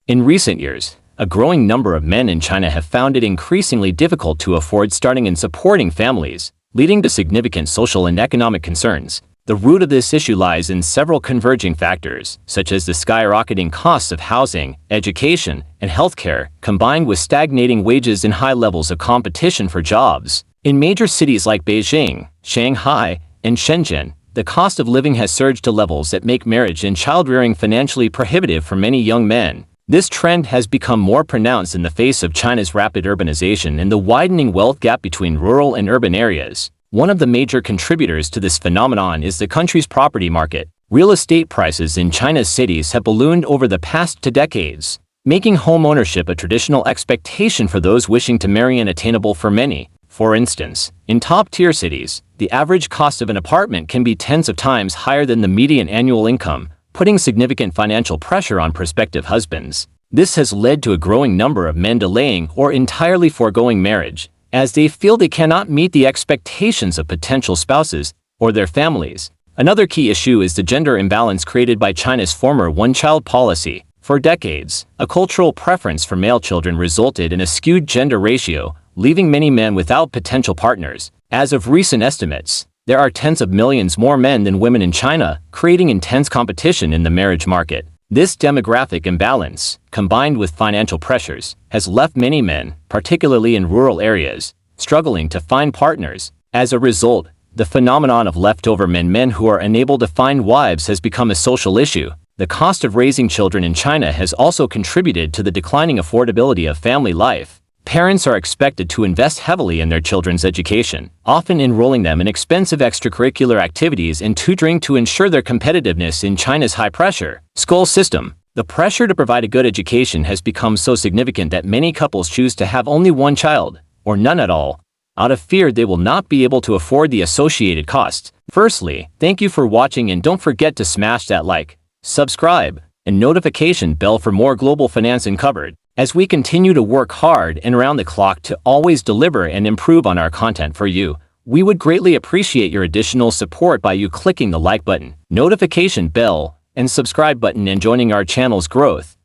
In recent years, a growing number of men in China have found it increasingly difficult to afford starting and supporting families, leading to significant social and economic concerns. The root of this issue lies in several converging factors, such as the skyrocketing costs of housing, education, and healthcare, combined with stagnating wages and high levels of competition for jobs. In major cities like Beijing, Shanghai, and Shenzhen, the cost of living has surged to levels that make marriage and child-rearing financially prohibitive for many young men. This trend has become more pronounced in the face of China's rapid urbanization and the widening wealth gap between rural and urban areas. One of the major contributors to this phenomenon is the country's property market. Real estate prices in China's cities have ballooned over the past 2 decades, making home ownership a traditional expectation for those wishing to marry and attainable for many. For instance, in top-tier cities, the average cost of an apartment can be tens of times higher than the median annual income, putting significant financial pressure on prospective husbands. This has led to a growing number of men delaying or entirely foregoing marriage, as they feel they cannot meet the expectations of potential spouses or their families. Another key issue is the gender imbalance created by China's former one-child policy. For decades, a cultural preference for male children resulted in a skewed gender ratio, leaving many men without potential partners. As of recent estimates, there are tens of millions more men than women in China, creating intense competition in the marriage market. This demographic imbalance, combined with financial pressures, has left many men, particularly in rural areas, struggling to find partners. As a result, the phenomenon of leftover men who are unable to find wives has become a social issue. The cost of raising children in China has also contributed to the declining affordability of family life. Parents are expected to invest heavily in their children's education, often enrolling them in expensive extracurricular activities and tutoring to ensure their competitiveness in China's high-pressure school system. The pressure to provide a good education has become so significant that many couples choose to have only one child, or none at all, out of fear they will not be able to afford the associated costs. Firstly, thank you for watching, and don't forget to smash that like, subscribe, and notification bell for more global finance uncovered. As we continue to work hard and around the clock to always deliver and improve on our content for you, we would greatly appreciate your additional support by you clicking the like button, notification bell, and subscribe button and joining our channel's growth.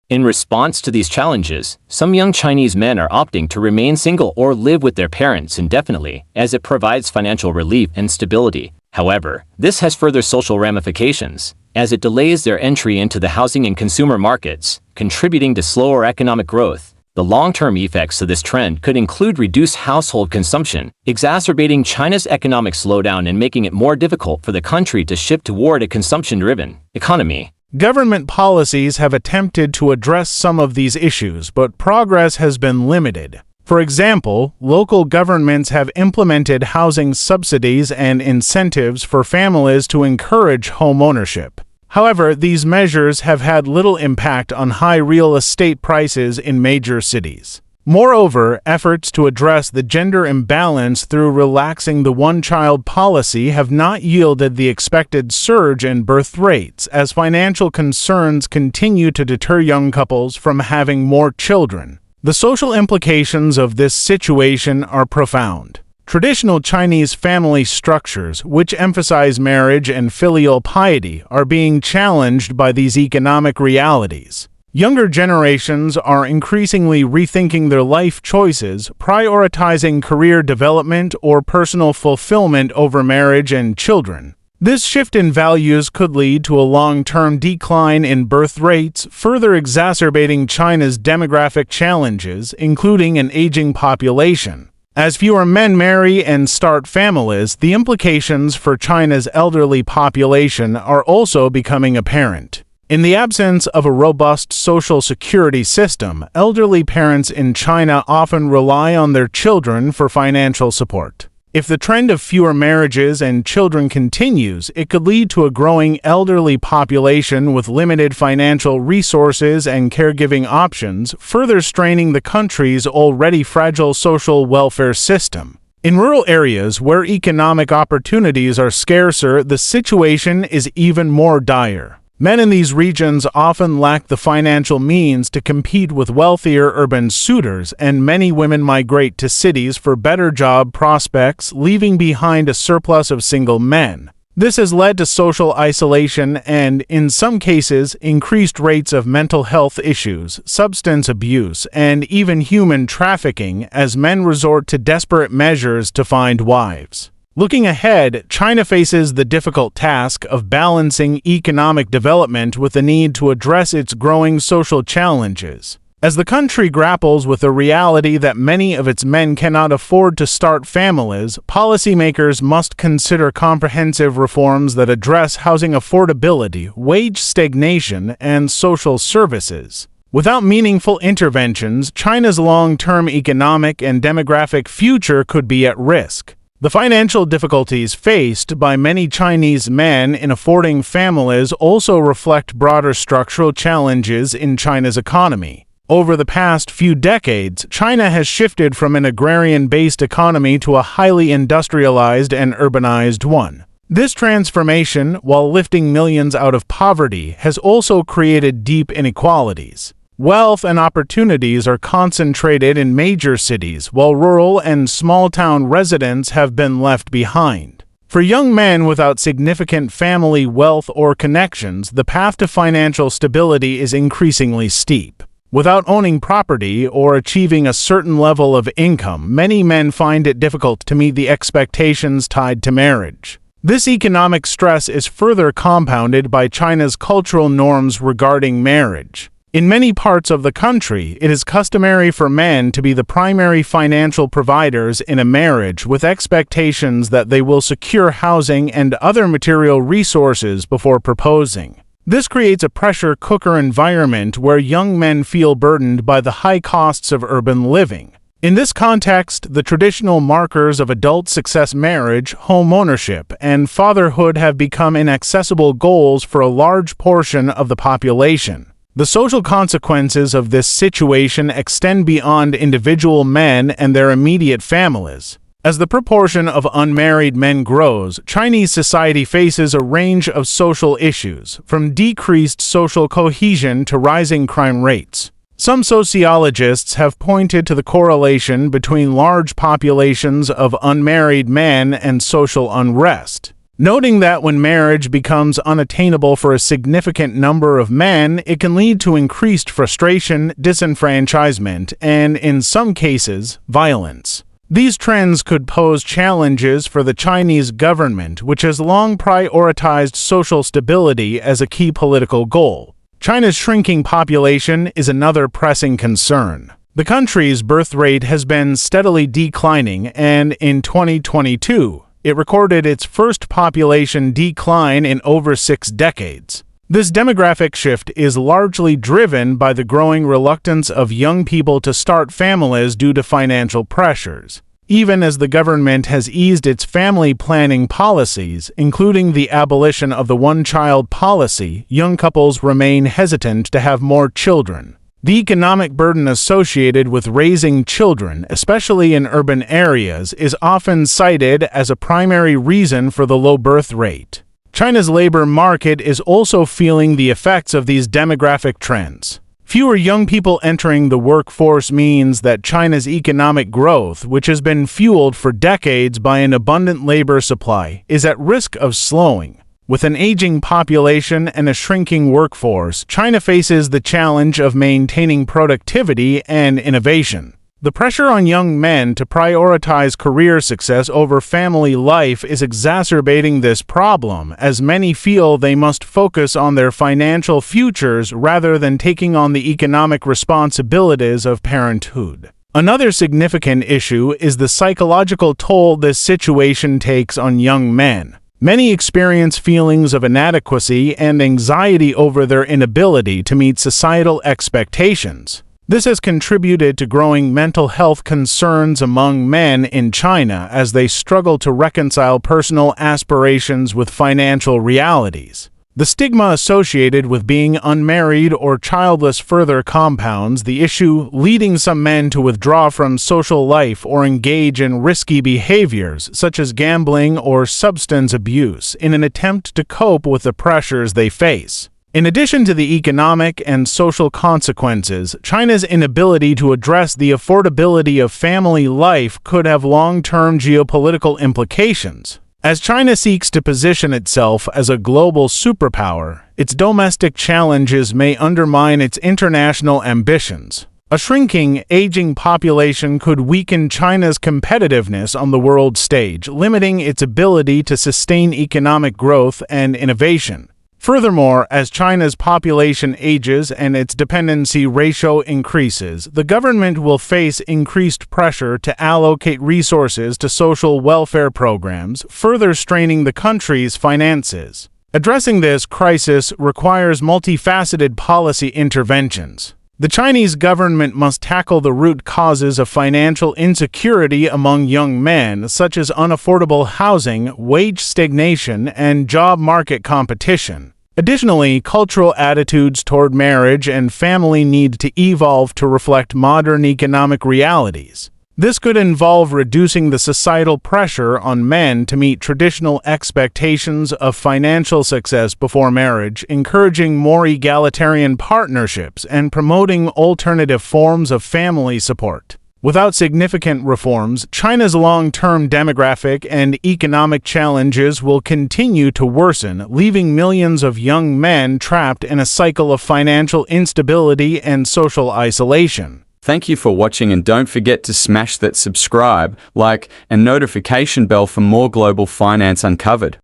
In response to these challenges, some young Chinese men are opting to remain single or live with their parents indefinitely, as it provides financial relief and stability. However, this has further social ramifications, as it delays their entry into the housing and consumer markets, contributing to slower economic growth. The long-term effects of this trend could include reduced household consumption, exacerbating China's economic slowdown and making it more difficult for the country to shift toward a consumption-driven economy. Government policies have attempted to address some of these issues, but progress has been limited. For example, local governments have implemented housing subsidies and incentives for families to encourage home ownership. However, these measures have had little impact on high real estate prices in major cities. Moreover, efforts to address the gender imbalance through relaxing the one-child policy have not yielded the expected surge in birth rates, as financial concerns continue to deter young couples from having more children. The social implications of this situation are profound. Traditional Chinese family structures, which emphasize marriage and filial piety, are being challenged by these economic realities. Younger generations are increasingly rethinking their life choices, prioritizing career development or personal fulfillment over marriage and children. This shift in values could lead to a long-term decline in birth rates, further exacerbating China's demographic challenges, including an aging population. As fewer men marry and start families, the implications for China's elderly population are also becoming apparent. In the absence of a robust social security system, elderly parents in China often rely on their children for financial support. If the trend of fewer marriages and children continues, it could lead to a growing elderly population with limited financial resources and caregiving options, further straining the country's already fragile social welfare system. In rural areas where economic opportunities are scarcer, the situation is even more dire. Men in these regions often lack the financial means to compete with wealthier urban suitors, and many women migrate to cities for better job prospects, leaving behind a surplus of single men. This has led to social isolation and, in some cases, increased rates of mental health issues, substance abuse, and even human trafficking as men resort to desperate measures to find wives. Looking ahead, China faces the difficult task of balancing economic development with the need to address its growing social challenges. As the country grapples with the reality that many of its men cannot afford to start families, policymakers must consider comprehensive reforms that address housing affordability, wage stagnation, and social services. Without meaningful interventions, China's long-term economic and demographic future could be at risk. The financial difficulties faced by many Chinese men in affording families also reflect broader structural challenges in China's economy. Over the past few decades, China has shifted from an agrarian-based economy to a highly industrialized and urbanized one. This transformation, while lifting millions out of poverty, has also created deep inequalities. Wealth and opportunities are concentrated in major cities, while rural and small-town residents have been left behind. For young men without significant family wealth or connections, the path to financial stability is increasingly steep. Without owning property or achieving a certain level of income, many men find it difficult to meet the expectations tied to marriage. This economic stress is further compounded by China's cultural norms regarding marriage. In many parts of the country, it is customary for men to be the primary financial providers in a marriage, with expectations that they will secure housing and other material resources before proposing. This creates a pressure cooker environment where young men feel burdened by the high costs of urban living. In this context, the traditional markers of adult success, marriage, home ownership, and fatherhood have become inaccessible goals for a large portion of the population. The social consequences of this situation extend beyond individual men and their immediate families. As the proportion of unmarried men grows, Chinese society faces a range of social issues, from decreased social cohesion to rising crime rates. Some sociologists have pointed to the correlation between large populations of unmarried men and social unrest, noting that when marriage becomes unattainable for a significant number of men, it can lead to increased frustration, disenfranchisement, and, in some cases, violence. These trends could pose challenges for the Chinese government, which has long prioritized social stability as a key political goal. China's shrinking population is another pressing concern. The country's birth rate has been steadily declining, and in 2022, it recorded its first population decline in over 6 decades. This demographic shift is largely driven by the growing reluctance of young people to start families due to financial pressures. Even as the government has eased its family planning policies, including the abolition of the one-child policy, young couples remain hesitant to have more children. The economic burden associated with raising children, especially in urban areas, is often cited as a primary reason for the low birth rate. China's labor market is also feeling the effects of these demographic trends. Fewer young people entering the workforce means that China's economic growth, which has been fueled for decades by an abundant labor supply, is at risk of slowing. With an aging population and a shrinking workforce, China faces the challenge of maintaining productivity and innovation. The pressure on young men to prioritize career success over family life is exacerbating this problem, as many feel they must focus on their financial futures rather than taking on the economic responsibilities of parenthood. Another significant issue is the psychological toll this situation takes on young men. Many experience feelings of inadequacy and anxiety over their inability to meet societal expectations. This has contributed to growing mental health concerns among men in China as they struggle to reconcile personal aspirations with financial realities. The stigma associated with being unmarried or childless further compounds the issue, leading some men to withdraw from social life or engage in risky behaviors such as gambling or substance abuse in an attempt to cope with the pressures they face. In addition to the economic and social consequences, China's inability to address the affordability of family life could have long-term geopolitical implications. As China seeks to position itself as a global superpower, its domestic challenges may undermine its international ambitions. A shrinking, aging population could weaken China's competitiveness on the world stage, limiting its ability to sustain economic growth and innovation. Furthermore, as China's population ages and its dependency ratio increases, the government will face increased pressure to allocate resources to social welfare programs, further straining the country's finances. Addressing this crisis requires multifaceted policy interventions. The Chinese government must tackle the root causes of financial insecurity among young men, such as unaffordable housing, wage stagnation, and job market competition. Additionally, cultural attitudes toward marriage and family need to evolve to reflect modern economic realities. This could involve reducing the societal pressure on men to meet traditional expectations of financial success before marriage, encouraging more egalitarian partnerships, and promoting alternative forms of family support. Without significant reforms, China's long-term demographic and economic challenges will continue to worsen, leaving millions of young men trapped in a cycle of financial instability and social isolation. Thank you for watching, and don't forget to smash that subscribe, like, and notification bell for more Global Finance Uncovered.